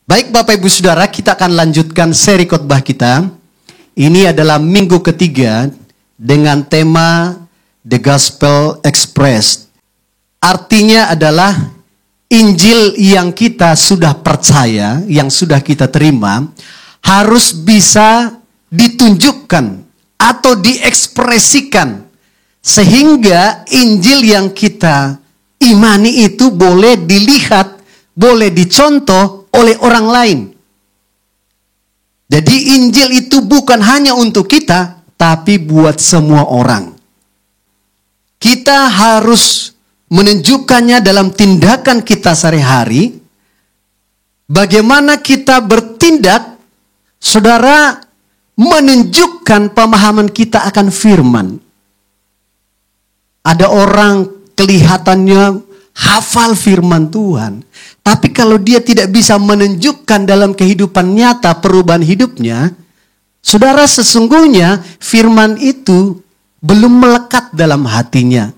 Baik Bapak Ibu Saudara, kita akan lanjutkan seri khotbah kita. Ini adalah minggu ketiga dengan tema The Gospel Expressed. Artinya adalah Injil yang kita sudah percaya, yang sudah kita terima, harus bisa ditunjukkan atau diekspresikan. Sehingga Injil yang kita imani itu boleh dilihat, boleh dicontoh oleh orang lain. Jadi Injil itu bukan hanya untuk kita, tapi buat semua orang. Kita harus menunjukkannya dalam tindakan kita sehari-hari. Bagaimana kita bertindak, saudara, menunjukkan pemahaman kita akan firman. Ada orang kelihatannya hafal firman Tuhan, tapi kalau dia tidak bisa menunjukkan dalam kehidupan nyata perubahan hidupnya, saudara, sesungguhnya firman itu belum melekat dalam hatinya.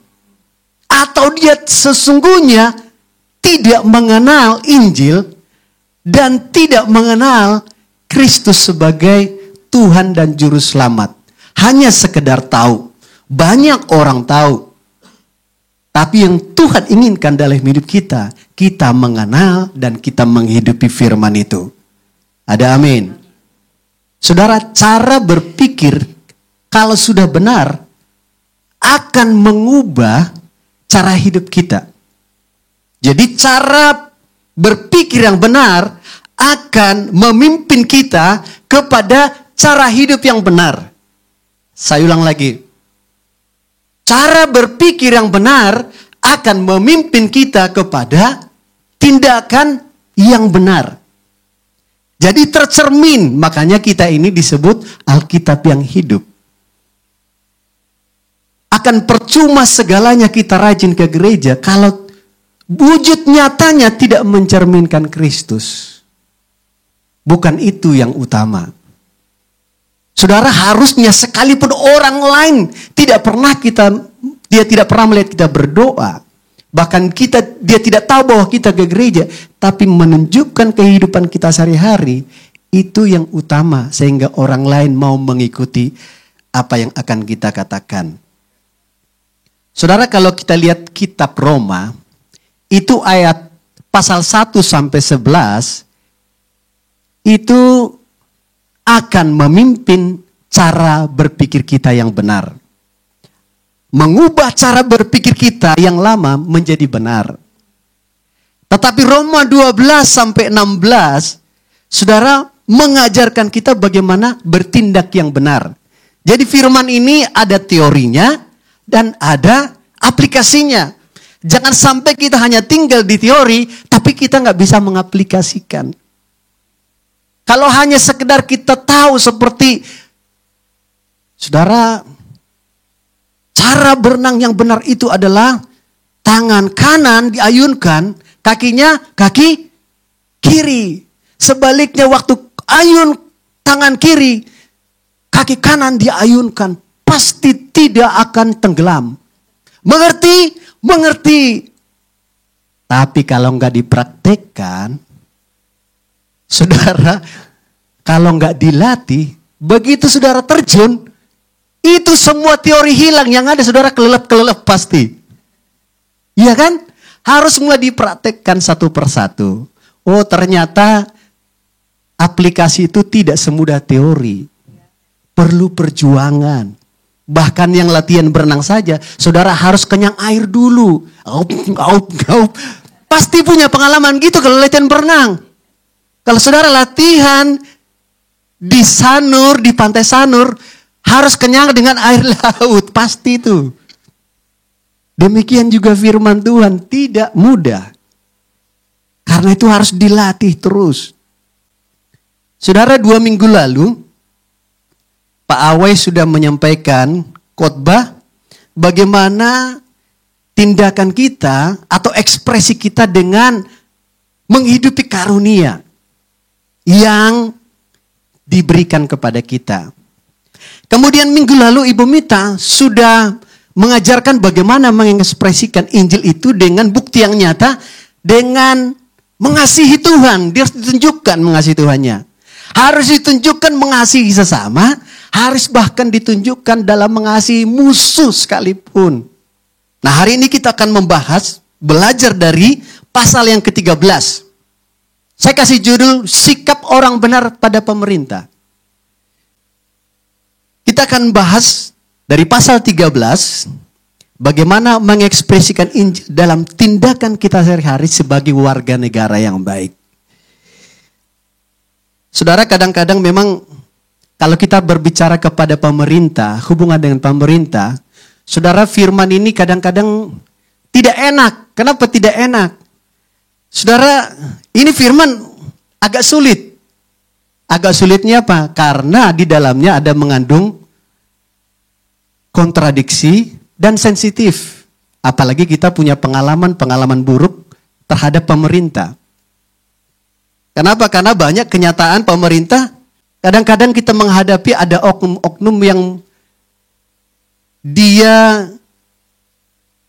Atau dia sesungguhnya tidak mengenal Injil dan tidak mengenal Kristus sebagai Tuhan dan Juru Selamat. Hanya sekedar tahu. Banyak orang tahu. Tapi yang Tuhan inginkan dalam hidup kita, kita mengenal dan kita menghidupi firman itu. Ada amin. Saudara, cara berpikir kalau sudah benar akan mengubah cara hidup kita. Jadi cara berpikir yang benar akan memimpin kita kepada cara hidup yang benar. Saya ulang lagi. Cara berpikir yang benar akan memimpin kita kepada tindakan yang benar. Jadi tercermin, makanya kita ini disebut Alkitab yang hidup. Akan percuma segalanya kita rajin ke gereja kalau wujud nyatanya tidak mencerminkan Kristus. Bukan itu yang utama. Saudara, harusnya sekalipun orang lain dia tidak pernah melihat kita berdoa. Bahkan dia tidak tahu bahwa kita ke gereja. Tapi menunjukkan kehidupan kita sehari-hari. Itu yang utama. Sehingga orang lain mau mengikuti apa yang akan kita katakan. Saudara, kalau kita lihat kitab Roma. Itu ayat pasal 1 sampai 11. Itu akan memimpin cara berpikir kita yang benar. Mengubah cara berpikir kita yang lama menjadi benar. Tetapi Roma 12 sampai 16, saudara, mengajarkan kita bagaimana bertindak yang benar. Jadi firman ini ada teorinya dan ada aplikasinya. Jangan sampai kita hanya tinggal di teori, tapi kita nggak bisa mengaplikasikan. Kalau hanya sekedar kita tahu seperti, saudara, cara berenang yang benar itu adalah tangan kanan diayunkan, kakinya kaki kiri. Sebaliknya waktu ayun tangan kiri, kaki kanan diayunkan, pasti tidak akan tenggelam. Mengerti? Mengerti. Tapi kalau nggak dipraktekkan, saudara, kalau nggak dilatih, begitu saudara terjun, itu semua teori hilang. Yang ada saudara kelelep pasti. Iya kan? Harus mulai dipraktekkan satu persatu. Oh, ternyata aplikasi itu tidak semudah teori. Perlu perjuangan. Bahkan yang latihan berenang saja, saudara harus kenyang air dulu. Pasti punya pengalaman gitu kalau latihan berenang. Kalau saudara latihan di Sanur, di pantai Sanur, harus kenyang dengan air laut. Pasti itu. Demikian juga firman Tuhan, tidak mudah. Karena itu harus dilatih terus. Saudara, 2 minggu lalu, Pak Awai sudah menyampaikan khotbah bagaimana tindakan kita atau ekspresi kita dengan menghidupi karunia yang diberikan kepada kita. Kemudian minggu lalu Ibu Mita sudah mengajarkan bagaimana mengekspresikan Injil itu dengan bukti yang nyata, dengan Mengasihi Tuhan, dia harus ditunjukkan mengasihi Tuhannya. Harus ditunjukkan mengasihi sesama, harus bahkan ditunjukkan dalam mengasihi musuh sekalipun. Nah, hari ini kita akan membahas, belajar dari pasal yang ke-13. Saya kasih judul, sikap orang benar pada pemerintah. Kita akan bahas dari pasal 13, bagaimana mengekspresikan Injil dalam tindakan kita sehari-hari sebagai warga negara yang baik. Saudara, kadang-kadang memang kalau kita berbicara kepada pemerintah, hubungan dengan pemerintah, saudara, firman ini kadang-kadang tidak enak. Kenapa tidak enak? Saudara, ini firman agak sulit. Agak sulitnya apa? Karena di dalamnya ada mengandung kontradiksi dan sensitif. Apalagi kita punya pengalaman buruk terhadap pemerintah. Kenapa? Karena banyak kenyataan pemerintah, kadang-kadang kita menghadapi ada oknum-oknum yang dia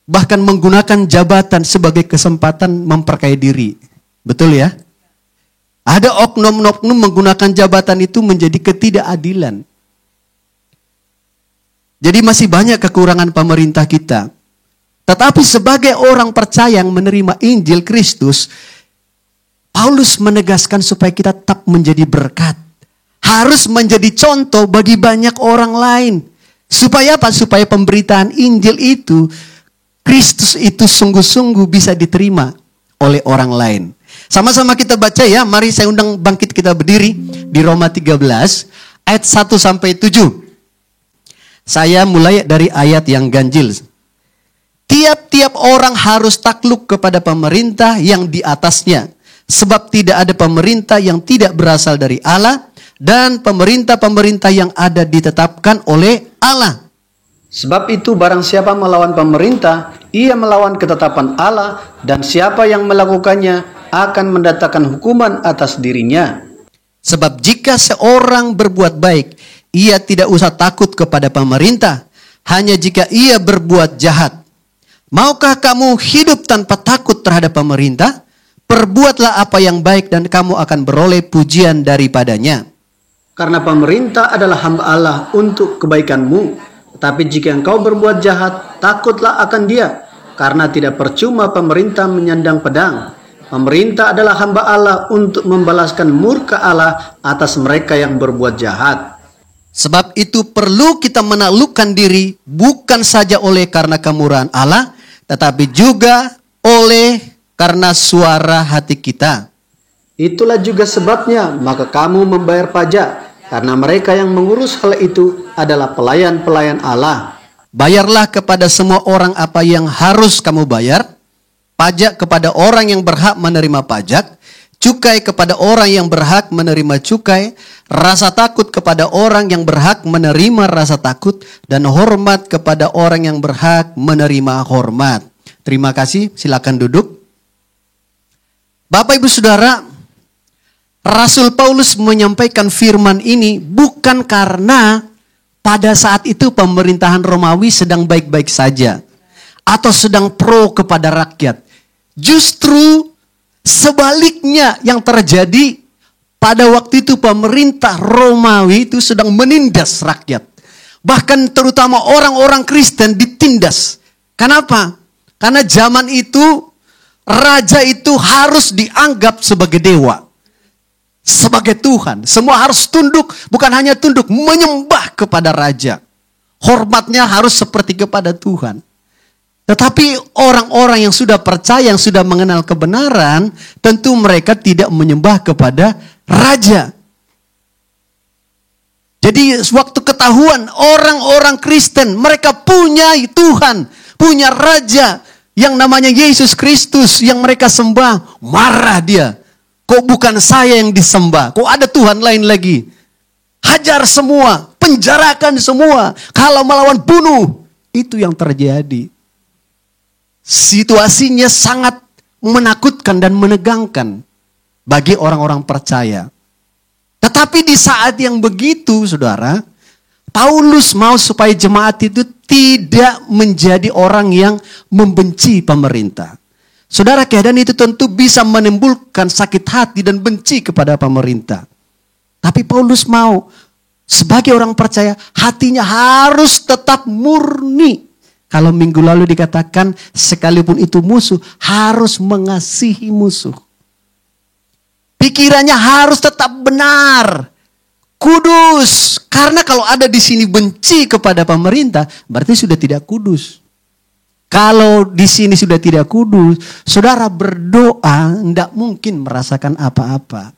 bahkan menggunakan jabatan sebagai kesempatan memperkaya diri. Betul ya? Ada oknum-oknum menggunakan jabatan itu menjadi ketidakadilan. Jadi masih banyak kekurangan pemerintah kita. Tetapi sebagai orang percaya yang menerima Injil Kristus, Paulus menegaskan supaya kita tetap menjadi berkat. Harus menjadi contoh bagi banyak orang lain. Supaya apa? Supaya pemberitaan Injil itu, Kristus itu sungguh-sungguh bisa diterima oleh orang lain. Sama-sama kita baca ya. Mari saya undang bangkit kita berdiri di Roma 13 ayat 1 sampai 7. Saya mulai dari ayat yang ganjil. Tiap-tiap orang harus takluk kepada pemerintah yang di atasnya. Sebab tidak ada pemerintah yang tidak berasal dari Allah. Dan pemerintah-pemerintah yang ada ditetapkan oleh Allah. Sebab itu barang siapa melawan pemerintah, ia melawan ketetapan Allah. Dan siapa yang melakukannya akan mendatangkan hukuman atas dirinya. Sebab jika seorang berbuat baik, ia tidak usah takut kepada pemerintah, hanya jika ia berbuat jahat. Maukah kamu hidup tanpa takut terhadap pemerintah? Perbuatlah apa yang baik dan kamu akan beroleh pujian daripadanya. Karena pemerintah adalah hamba Allah untuk kebaikanmu. Tetapi jika engkau berbuat jahat, takutlah akan dia. Karena tidak percuma pemerintah menyandang pedang. Pemerintah adalah hamba Allah untuk membalaskan murka Allah atas mereka yang berbuat jahat. Sebab itu perlu kita menaklukkan diri bukan saja oleh karena kemurahan Allah, tetapi juga oleh karena suara hati kita. Itulah juga sebabnya maka kamu membayar pajak, karena mereka yang mengurus hal itu adalah pelayan-pelayan Allah. Bayarlah kepada semua orang apa yang harus kamu bayar, pajak kepada orang yang berhak menerima pajak, cukai kepada orang yang berhak menerima cukai, rasa takut kepada orang yang berhak menerima rasa takut, dan hormat kepada orang yang berhak menerima hormat. Terima kasih, silakan duduk. Bapak Ibu Saudara, Rasul Paulus menyampaikan firman ini bukan karena pada saat itu pemerintahan Romawi sedang baik-baik saja atau sedang pro kepada rakyat. Justru sebaliknya yang terjadi, pada waktu itu pemerintah Romawi itu sedang menindas rakyat. Bahkan terutama orang-orang Kristen ditindas. Kenapa? Karena zaman itu raja itu harus dianggap sebagai dewa. Sebagai Tuhan. Semua harus tunduk, bukan hanya tunduk, menyembah kepada raja. Hormatnya harus seperti kepada Tuhan. Tetapi orang-orang yang sudah percaya, yang sudah mengenal kebenaran, tentu mereka tidak menyembah kepada raja. Jadi waktu ketahuan orang-orang Kristen, mereka punya Tuhan, punya raja yang namanya Yesus Kristus yang mereka sembah, marah dia. Kok bukan saya yang disembah? Kok ada Tuhan lain lagi? Hajar semua, penjarakan semua. Kalau melawan bunuh. Itu yang terjadi. Situasinya sangat menakutkan dan menegangkan bagi orang-orang percaya. Tetapi di saat yang begitu, saudara, Paulus mau supaya jemaat itu tidak menjadi orang yang membenci pemerintah. Saudara, keadaan itu tentu bisa menimbulkan sakit hati dan benci kepada pemerintah. Tapi Paulus mau, sebagai orang percaya, hatinya harus tetap murni. Kalau minggu lalu dikatakan, sekalipun itu musuh, harus mengasihi musuh. Pikirannya harus tetap benar, kudus. Karena kalau ada di sini benci kepada pemerintah, berarti sudah tidak kudus. Kalau di sini sudah tidak kudus, saudara berdoa tidak mungkin merasakan apa-apa.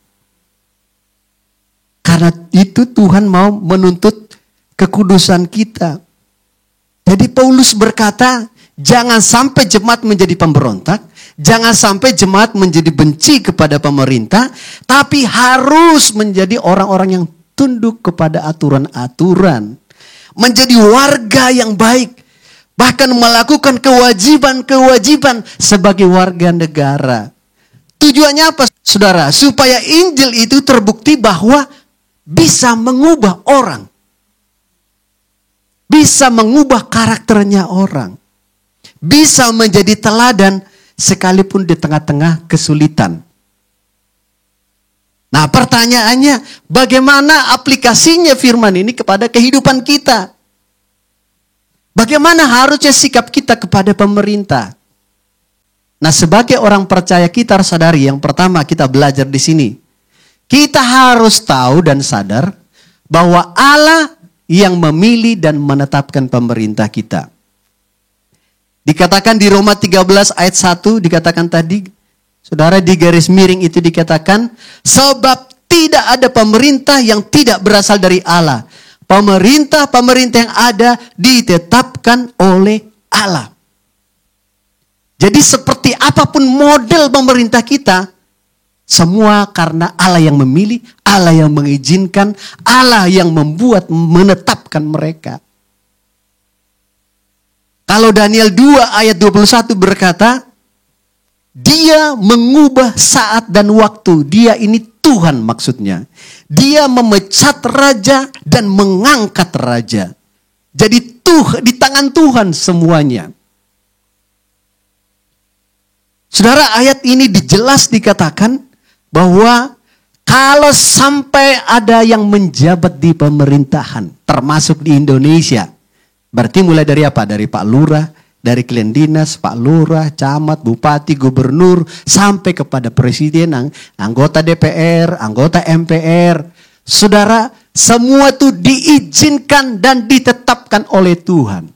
Karena itu Tuhan mau menuntut kekudusan kita. Jadi Paulus berkata, jangan sampai jemaat menjadi pemberontak, jangan sampai jemaat menjadi benci kepada pemerintah, tapi harus menjadi orang-orang yang tunduk kepada aturan-aturan. Menjadi warga yang baik. Bahkan melakukan kewajiban-kewajiban sebagai warga negara. Tujuannya apa, saudara? Supaya Injil itu terbukti bahwa bisa mengubah orang. Bisa mengubah karakternya orang. Bisa menjadi teladan sekalipun di tengah-tengah kesulitan. Nah, pertanyaannya, bagaimana aplikasinya firman ini kepada kehidupan kita? Bagaimana harusnya sikap kita kepada pemerintah? Nah, sebagai orang percaya kita harus sadari, yang pertama kita belajar di sini. Kita harus tahu dan sadar bahwa Allah yang memilih dan menetapkan pemerintah kita. Dikatakan di Roma 13 ayat 1, dikatakan tadi, saudara, di garis miring itu dikatakan, sebab tidak ada pemerintah yang tidak berasal dari Allah. Pemerintah-pemerintah yang ada ditetapkan oleh Allah. Jadi seperti apapun model pemerintah kita, semua karena Allah yang memilih, Allah yang mengizinkan, Allah yang membuat, menetapkan mereka. Kalau Daniel 2 ayat 21 berkata, Dia mengubah saat dan waktu. Dia ini Tuhan maksudnya. Dia memecat raja dan mengangkat raja. Jadi di tangan Tuhan semuanya. Saudara, ayat ini dijelas dikatakan bahwa kalau sampai ada yang menjabat di pemerintahan, termasuk di Indonesia, berarti mulai dari apa? Dari Pak Lurah, dari Klen Dinas, Pak Lurah, Camat, Bupati, Gubernur, sampai kepada Presiden, anggota DPR, anggota MPR. Saudara, semua itu diizinkan dan ditetapkan oleh Tuhan.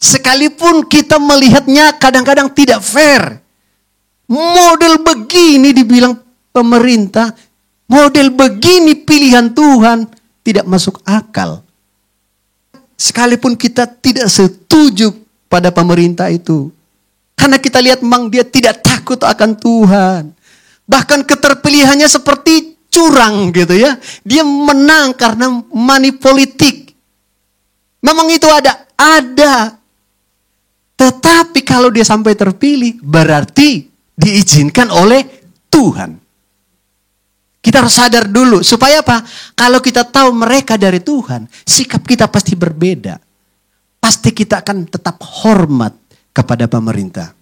Sekalipun kita melihatnya kadang-kadang tidak fair. Model begini dibilang pemerintah, model begini pilihan Tuhan, tidak masuk akal. Sekalipun kita tidak setuju pada pemerintah itu. Karena kita lihat memang dia tidak takut akan Tuhan. Bahkan keterpilihannya seperti curang gitu ya. Dia menang karena money politik. Memang itu ada. Tetapi kalau dia sampai terpilih, berarti diizinkan oleh Tuhan. Kita harus sadar dulu. Supaya apa? Kalau kita tahu mereka dari Tuhan, sikap kita pasti berbeda. Pasti kita akan tetap hormat kepada pemerintah.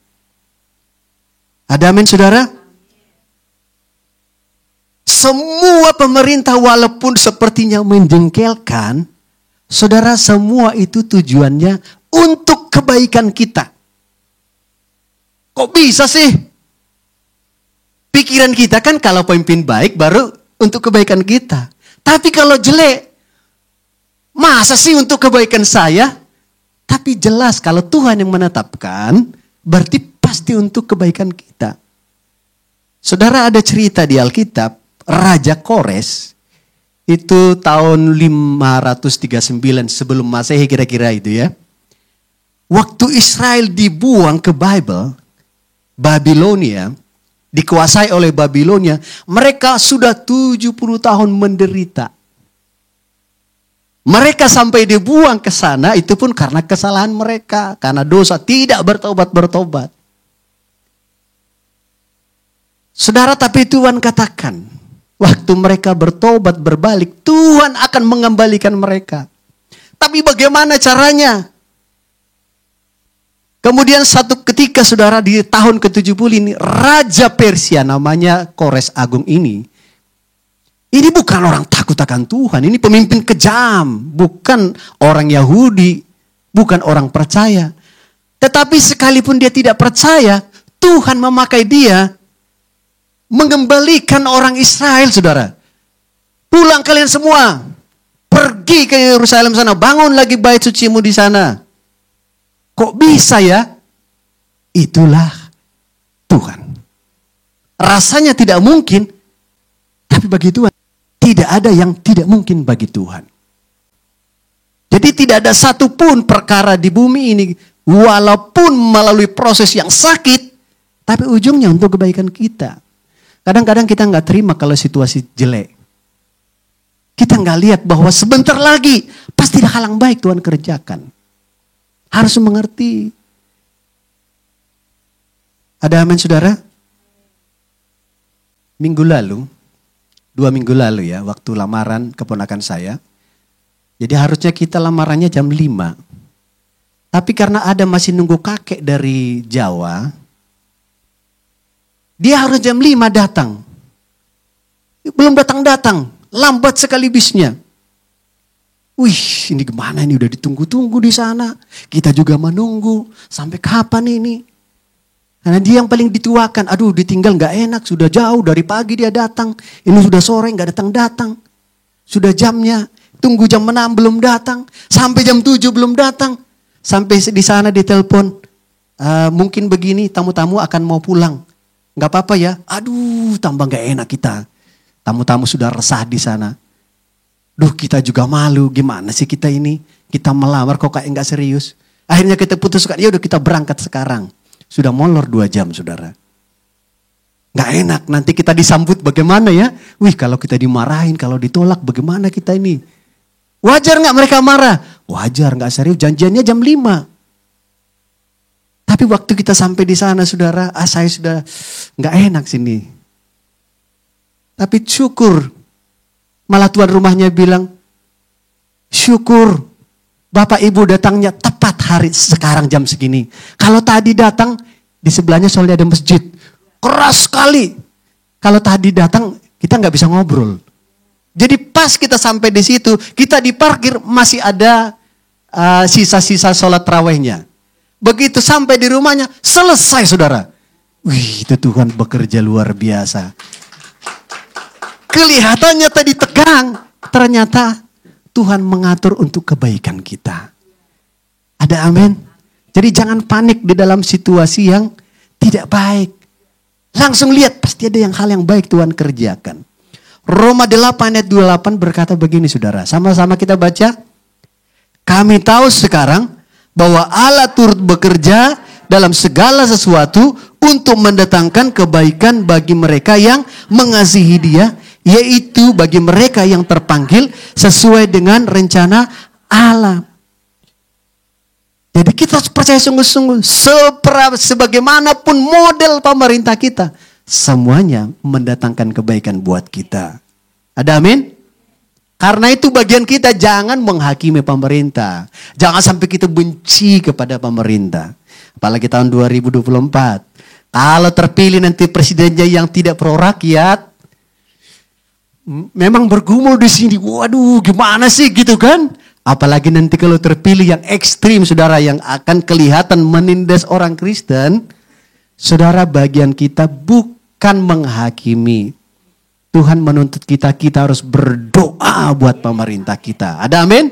Ada amin, saudara? Semua pemerintah walaupun sepertinya menjengkelkan, saudara, semua itu tujuannya untuk kebaikan kita. Kok bisa sih? Pikiran kita kan kalau pemimpin baik baru untuk kebaikan kita. Tapi kalau jelek, masa sih untuk kebaikan saya? Tapi jelas kalau Tuhan yang menetapkan, berarti pasti untuk kebaikan kita. Saudara, ada cerita di Alkitab, Raja Kores, itu tahun 539 sebelum Masehi kira-kira itu ya. Waktu Israel dibuang ke Babilonia, dikuasai oleh Babilonia, mereka sudah 70 tahun menderita. Mereka sampai dibuang ke sana itu pun karena kesalahan mereka, karena dosa, tidak bertobat. Saudara, tapi Tuhan katakan, waktu mereka bertobat berbalik, Tuhan akan mengembalikan mereka. Tapi bagaimana caranya? Kemudian satu ketika saudara di tahun ke-70 ini, Raja Persia namanya Kores Agung ini. Ini bukan orang takut akan Tuhan, ini pemimpin kejam. Bukan orang Yahudi, bukan orang percaya. Tetapi sekalipun dia tidak percaya, Tuhan memakai dia mengembalikan orang Israel, saudara. Pulang kalian semua, pergi ke Yerusalem sana, bangun lagi bait sucimu di sana. Kok bisa ya? Itulah Tuhan. Rasanya tidak mungkin, tapi bagi Tuhan tidak ada yang tidak mungkin bagi Tuhan. Jadi tidak ada satupun perkara di bumi ini, walaupun melalui proses yang sakit, tapi ujungnya untuk kebaikan kita. Kadang-kadang kita nggak terima kalau situasi jelek. Kita nggak lihat bahwa sebentar lagi pasti ada hal yang baik Tuhan kerjakan. Harus mengerti. Ada amin saudara? Minggu lalu, 2 minggu lalu ya, waktu lamaran keponakan saya. Jadi harusnya kita lamarannya jam 5. Tapi karena ada masih nunggu kakek dari Jawa, dia harus jam 5 datang. Belum datang-datang, lambat sekali bisnya. Wih, ini gimana ini, udah ditunggu-tunggu di sana. Kita juga menunggu, sampai kapan ini? Karena dia yang paling dituakan, aduh ditinggal gak enak, sudah jauh dari pagi dia datang. Ini sudah sore gak datang-datang. Sudah jamnya, tunggu jam 6 belum datang. Sampai jam 7 belum datang. Sampai di sana ditelepon, mungkin begini tamu-tamu akan mau pulang. Gak apa-apa ya, aduh tambah gak enak kita. Tamu-tamu sudah resah di sana. Duh kita juga malu, gimana sih kita ini? Kita melamar kok kayak gak serius. Akhirnya kita putuskan, ya udah kita berangkat sekarang. Sudah molor 2 jam saudara. Gak enak, nanti kita disambut bagaimana ya? Wih kalau kita dimarahin, kalau ditolak bagaimana kita ini? Wajar gak mereka marah? Wajar, gak serius, janjiannya jam 5. Tapi waktu kita sampai di sana saudara, saya sudah gak enak sini. Tapi syukur. Malah tuan rumahnya bilang, syukur Bapak Ibu datangnya tepat hari sekarang jam segini. Kalau tadi datang, di sebelahnya soalnya ada masjid. Keras sekali. Kalau tadi datang, kita nggak bisa ngobrol. Jadi pas kita sampai di situ, kita di parkir masih ada sisa-sisa sholat tarawihnya. Begitu sampai di rumahnya, selesai saudara. Wih, itu Tuhan bekerja luar biasa. Kelihatannya tadi tegang, ternyata Tuhan mengatur untuk kebaikan kita. Ada amin? Jadi jangan panik di dalam situasi yang tidak baik. Langsung lihat, pasti ada hal yang baik Tuhan kerjakan. Roma 8 ayat 28 berkata begini saudara. Sama-sama kita baca. Kami tahu sekarang bahwa Allah turut bekerja dalam segala sesuatu untuk mendatangkan kebaikan bagi mereka yang mengasihi Dia, yaitu bagi mereka yang terpanggil sesuai dengan rencana Allah. Jadi kita percaya sungguh-sungguh, sebagaimanapun model pemerintah kita, semuanya mendatangkan kebaikan buat kita. Ada amin? Karena itu bagian kita jangan menghakimi pemerintah. Jangan sampai kita benci kepada pemerintah. Apalagi tahun 2024. Kalau terpilih nanti presidennya yang tidak pro rakyat, memang bergumul di sini. Waduh, gimana sih gitu kan? Apalagi nanti kalau terpilih yang ekstrim, saudara, yang akan kelihatan menindas orang Kristen. Saudara, bagian kita bukan menghakimi. Tuhan menuntut kita harus berdoa buat pemerintah kita. Ada amin?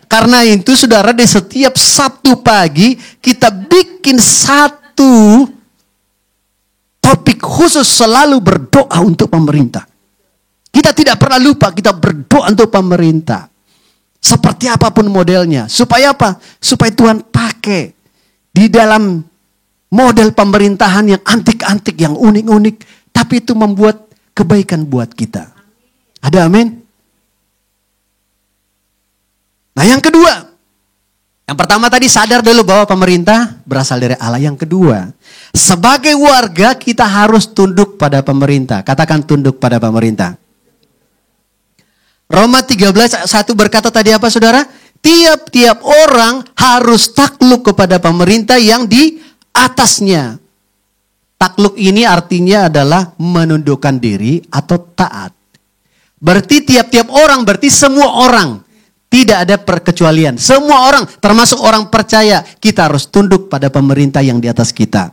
Karena itu saudara, di setiap Sabtu pagi kita bikin satu topik khusus selalu berdoa untuk pemerintah. Kita tidak pernah lupa, kita berdoa untuk pemerintah. Seperti apapun modelnya. Supaya apa? Supaya Tuhan pakai di dalam model pemerintahan yang antik-antik, yang unik-unik. Tapi itu membuat kebaikan buat kita. Ada amin? Nah yang kedua. Yang pertama tadi sadar dulu bahwa pemerintah berasal dari Allah. Yang kedua, sebagai warga kita harus tunduk pada pemerintah. Katakan tunduk pada pemerintah. Roma 13:1 berkata tadi apa saudara? tiap-tiap orang harus takluk kepada pemerintah yang di atasnya. Takluk ini artinya adalah menundukkan diri atau taat. Berarti tiap-tiap orang, berarti semua orang. Tidak ada perkecualian. Semua orang, termasuk orang percaya, kita harus tunduk pada pemerintah yang di atas kita.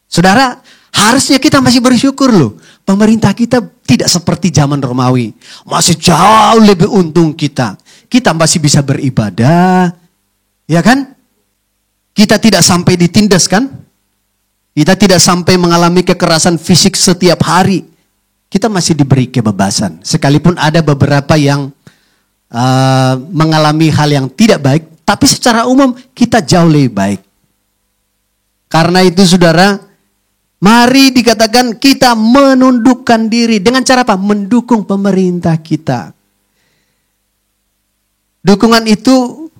Saudara, harusnya kita masih bersyukur loh. Pemerintah kita tidak seperti zaman Romawi. Masih jauh lebih untung kita. Kita masih bisa beribadah. Ya kan? Kita tidak sampai ditindas kan? Kita tidak sampai mengalami kekerasan fisik setiap hari. Kita masih diberi kebebasan. Sekalipun ada beberapa yang mengalami hal yang tidak baik. Tapi secara umum kita jauh lebih baik. Karena itu saudara, mari dikatakan kita menundukkan diri. Dengan cara apa? Mendukung pemerintah kita. Dukungan itu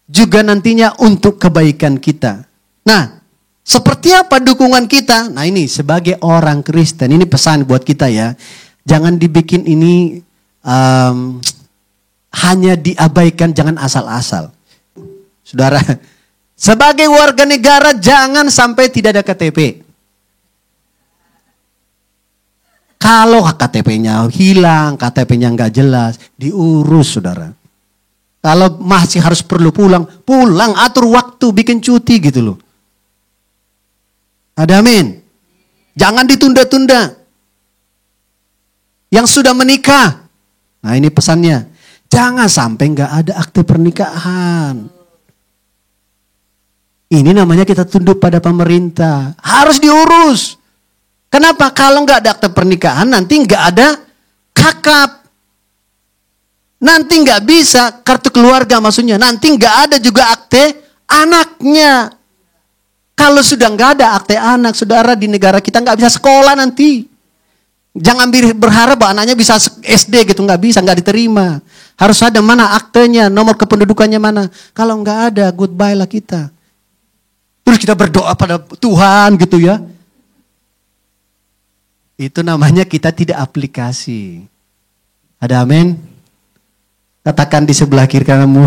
juga nantinya untuk kebaikan kita. Nah, seperti apa dukungan kita? Nah ini sebagai orang Kristen, ini pesan buat kita ya. Jangan dibikin ini hanya diabaikan, jangan asal-asal. Saudara, sebagai warga negara jangan sampai tidak ada KTP. Kalau KTP-nya hilang, KTP-nya nggak jelas, diurus saudara. Kalau masih harus perlu pulang, atur waktu, bikin cuti gitu loh. Ada amin. Jangan ditunda-tunda. Yang sudah menikah. Nah ini pesannya. Jangan sampai nggak ada akte pernikahan. Ini namanya kita tunduk pada pemerintah. Harus diurus. Kenapa? Kalau nggak ada akte pernikahan nanti nggak ada kakap. Nanti nggak bisa kartu keluarga maksudnya. Nanti nggak ada juga akte anaknya. Kalau sudah nggak ada akte anak, saudara, di negara kita nggak bisa sekolah nanti. Jangan berharap bahwa anaknya bisa SD gitu, nggak bisa, nggak diterima. Harus ada mana aktenya, nomor kependudukannya mana. Kalau nggak ada, goodbye lah kita. Terus kita berdoa pada Tuhan gitu ya. Itu namanya kita tidak aplikasi. Ada amin? Katakan di sebelah kiri kananmu.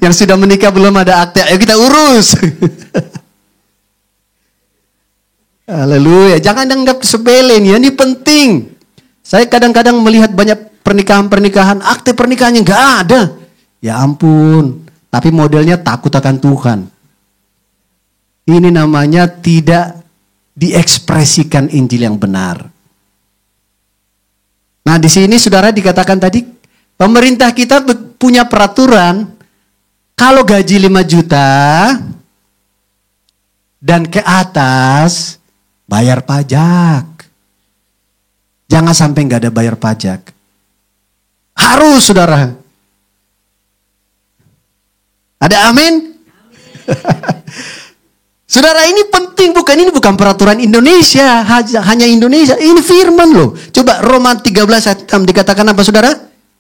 Yang sudah menikah belum ada akte, ayo kita urus. Haleluya, jangan anggap sepele nih, ini penting. Saya kadang-kadang melihat banyak pernikahan-pernikahan, akte pernikahannya nggak ada. Ya ampun, tapi modelnya takut akan Tuhan. Ini namanya tidak diekspresikan Injil yang benar. Nah di sini saudara dikatakan tadi, pemerintah kita punya peraturan, kalau gaji 5 juta dan ke atas, bayar pajak. Jangan sampai nggak ada bayar pajak. Harus saudara. Ada amin? Saudara ini penting, ini bukan peraturan Indonesia, hanya Indonesia. Ini firman loh. Coba Roma 13 ayat 6 dikatakan apa saudara?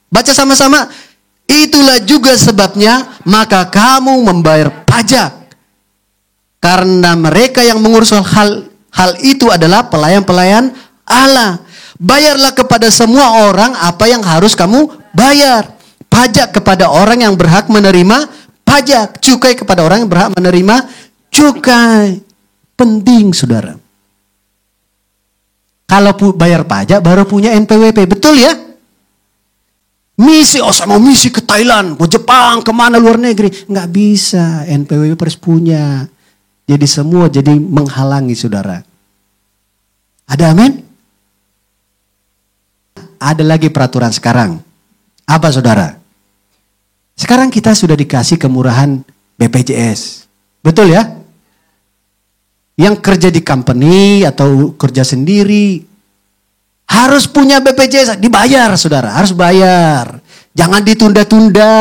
Baca sama-sama. Itulah juga sebabnya maka kamu membayar pajak. Karena mereka yang mengurus hal itu adalah pelayan-pelayan Allah. Bayarlah kepada semua orang apa yang harus kamu bayar. Pajak kepada orang yang berhak menerima pajak. Cukai kepada orang yang berhak menerima cukai. Penting saudara. Kalau bayar pajak baru punya NPWP. Betul ya? Misi, saya mau misi ke Thailand, ke Jepang, kemana luar negeri. Nggak bisa, NPWP harus punya. Jadi semua jadi menghalangi saudara. Ada amin? Ada lagi peraturan sekarang. Apa saudara? Sekarang kita sudah dikasih kemurahan BPJS. Betul ya? Yang kerja di company atau kerja sendiri harus punya BPJS, dibayar saudara, harus bayar. Jangan ditunda-tunda.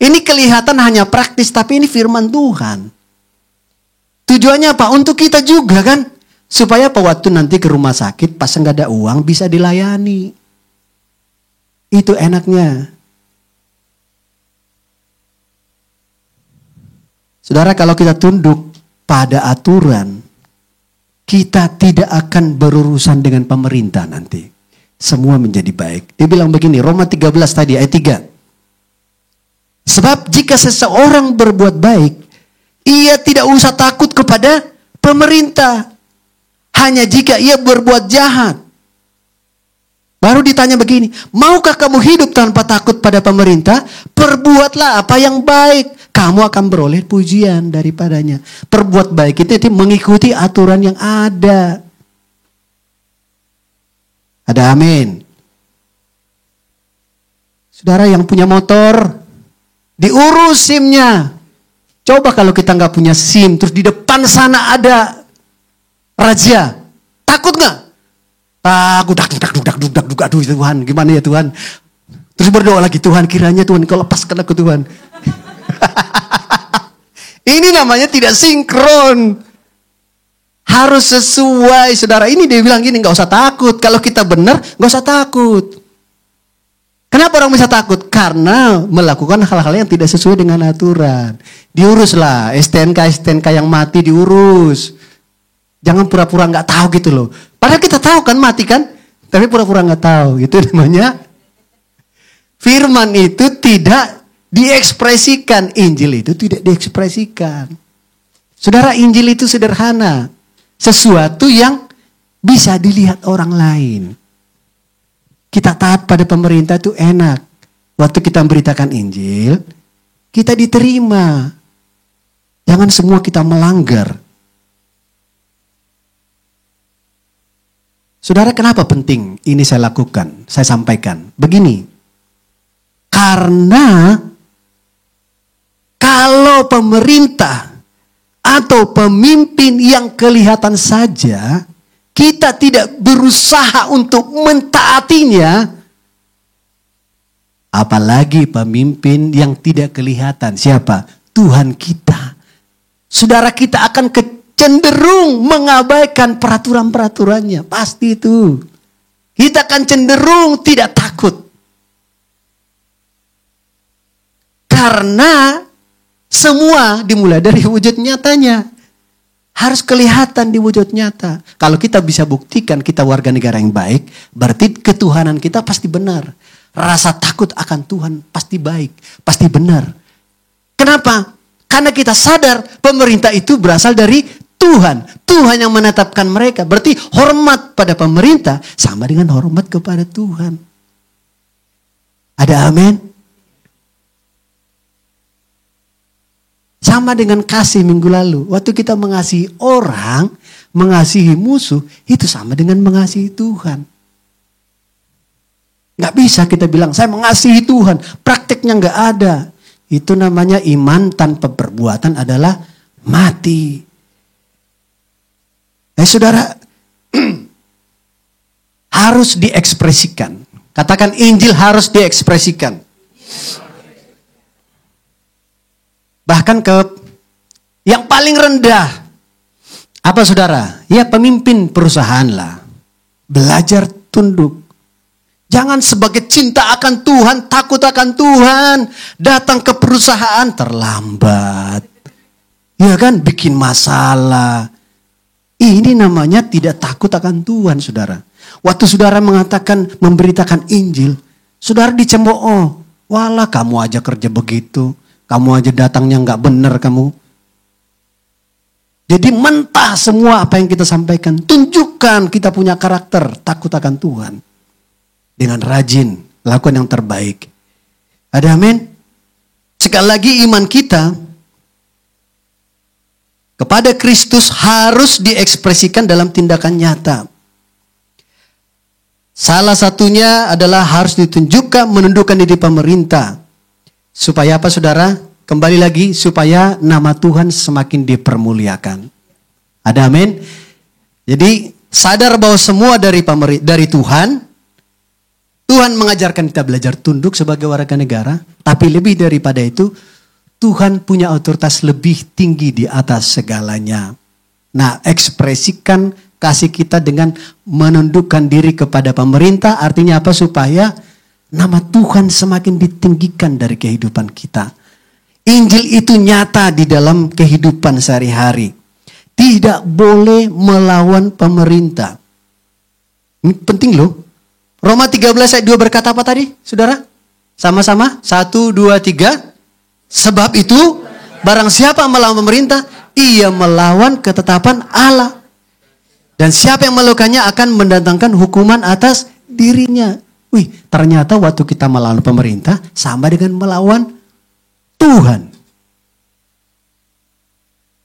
Ini kelihatan hanya praktis, tapi ini firman Tuhan. Tujuannya apa? Untuk kita juga kan. Supaya waktu nanti ke rumah sakit, pas nggak ada uang, bisa dilayani. Itu enaknya. Saudara, kalau kita tunduk pada aturan, kita tidak akan berurusan dengan pemerintah nanti. Semua menjadi baik. Dia bilang begini, Roma 13 tadi ayat 3. Sebab jika seseorang berbuat baik, ia tidak usah takut kepada pemerintah. Hanya jika ia berbuat jahat. Baru ditanya begini, maukah kamu hidup tanpa takut pada pemerintah? Perbuatlah apa yang baik. Kamu akan beroleh pujian daripadanya. Perbuat baik itu mengikuti aturan yang ada. Ada amin. Saudara yang punya motor, diurus SIM-nya. Coba kalau kita nggak punya SIM, terus di depan sana ada razia. Takut nggak? Takut, aduh Tuhan, gimana ya Tuhan? Terus berdoa lagi, Tuhan kiranya Tuhan kau lepaskan aku Tuhan. Ini namanya tidak sinkron. Harus sesuai, saudara. Ini dia bilang gini, nggak usah takut. Kalau kita benar, nggak usah takut. Kenapa orang bisa takut? Karena melakukan hal-hal yang tidak sesuai dengan aturan. Diuruslah, STNK yang mati diurus. Jangan pura-pura nggak tahu gitu loh. Padahal kita tahu kan mati kan, tapi pura-pura nggak tahu. Itu namanya firman itu tidak diekspresikan, Injil itu tidak diekspresikan. Saudara, Injil itu sederhana, sesuatu yang bisa dilihat orang lain. Kita taat pada pemerintah itu enak. Waktu kita memberitakan Injil, kita diterima. Jangan semua kita melanggar. Saudara, kenapa penting ini saya lakukan? Saya sampaikan. Begini. Karena kalau pemerintah atau pemimpin yang kelihatan saja, kita tidak berusaha untuk mentaatinya, apalagi pemimpin yang tidak kelihatan. Siapa? Tuhan kita. Saudara, kita akan cenderung mengabaikan peraturan-peraturannya. Pasti itu. Kita akan cenderung tidak takut. Karena semua dimulai dari wujud nyatanya. Harus kelihatan di wujud nyata. Kalau kita bisa buktikan kita warga negara yang baik, berarti ketuhanan kita pasti benar. Rasa takut akan Tuhan pasti baik, pasti benar. Kenapa? Karena kita sadar pemerintah itu berasal dari Tuhan. Tuhan yang menetapkan mereka. Berarti hormat pada pemerintah sama dengan hormat kepada Tuhan. Ada amin? Sama dengan kasih minggu lalu. Waktu kita mengasihi orang, mengasihi musuh, itu sama dengan mengasihi Tuhan. Gak bisa kita bilang, saya mengasihi Tuhan. Prakteknya gak ada. Itu namanya iman tanpa perbuatan adalah mati. Saudara, harus diekspresikan. Katakan Injil harus diekspresikan. Bahkan ke yang paling rendah. Apa saudara? Ya pemimpin perusahaan lah. Belajar tunduk. Jangan sebagai cinta akan Tuhan, takut akan Tuhan. Datang ke perusahaan terlambat. Ya kan? Bikin masalah. Ini namanya tidak takut akan Tuhan, saudara. Waktu saudara mengatakan, memberitakan Injil, saudara dicemooh. Walah kamu aja kerja begitu. Kamu aja datangnya nggak benar kamu. Jadi mentah semua apa yang kita sampaikan. Tunjukkan kita punya karakter takut akan Tuhan. Dengan rajin lakukan yang terbaik. Ada amin? Sekali lagi iman kita kepada Kristus harus diekspresikan dalam tindakan nyata. Salah satunya adalah harus ditunjukkan menundukkan diri pemerintah. Supaya apa saudara? Kembali lagi, supaya nama Tuhan semakin dipermuliakan. Ada amin? Jadi sadar bahwa semua dari Tuhan. Tuhan mengajarkan kita belajar tunduk sebagai warga negara. Tapi lebih daripada itu, Tuhan punya otoritas lebih tinggi di atas segalanya. Nah, ekspresikan kasih kita dengan menundukkan diri kepada pemerintah. Artinya apa? Supaya nama Tuhan semakin ditinggikan dari kehidupan kita. Injil itu nyata di dalam kehidupan sehari-hari. Tidak boleh melawan pemerintah. Ini penting loh. Roma 13 ayat 2 berkata apa tadi, saudara? Sama-sama. 1, 2, 3. Sebab itu, barang siapa melawan pemerintah, ia melawan ketetapan Allah. Dan siapa yang melakukannya akan mendatangkan hukuman atas dirinya. Wih, ternyata waktu kita melawan pemerintah sama dengan melawan Tuhan.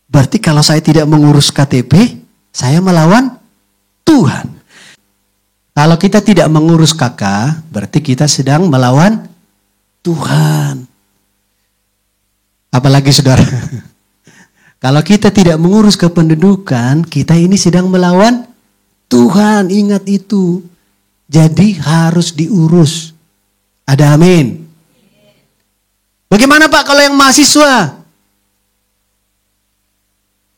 Berarti kalau saya tidak mengurus KTP, saya melawan Tuhan. Kalau kita tidak mengurus KK, berarti kita sedang melawan Tuhan. Apalagi saudara, kalau kita tidak mengurus kependudukan, kita ini sedang melawan Tuhan. Ingat itu. Jadi harus diurus. Ada amin. Bagaimana Pak kalau yang mahasiswa?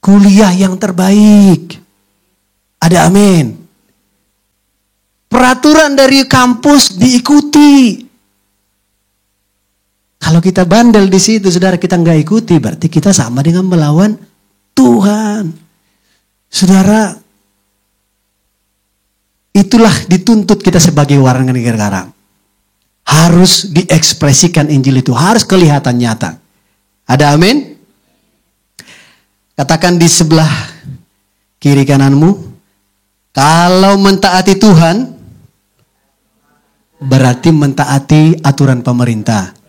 Kuliah yang terbaik. Ada amin. Peraturan dari kampus diikuti. Kalau kita bandel di situ, saudara, kita nggak ikuti, berarti kita sama dengan melawan Tuhan. Saudara, itulah dituntut kita sebagai warga negara sekarang. Harus diekspresikan Injil itu, harus kelihatan nyata. Ada amin? Katakan di sebelah kiri kananmu, kalau mentaati Tuhan, berarti mentaati aturan pemerintah.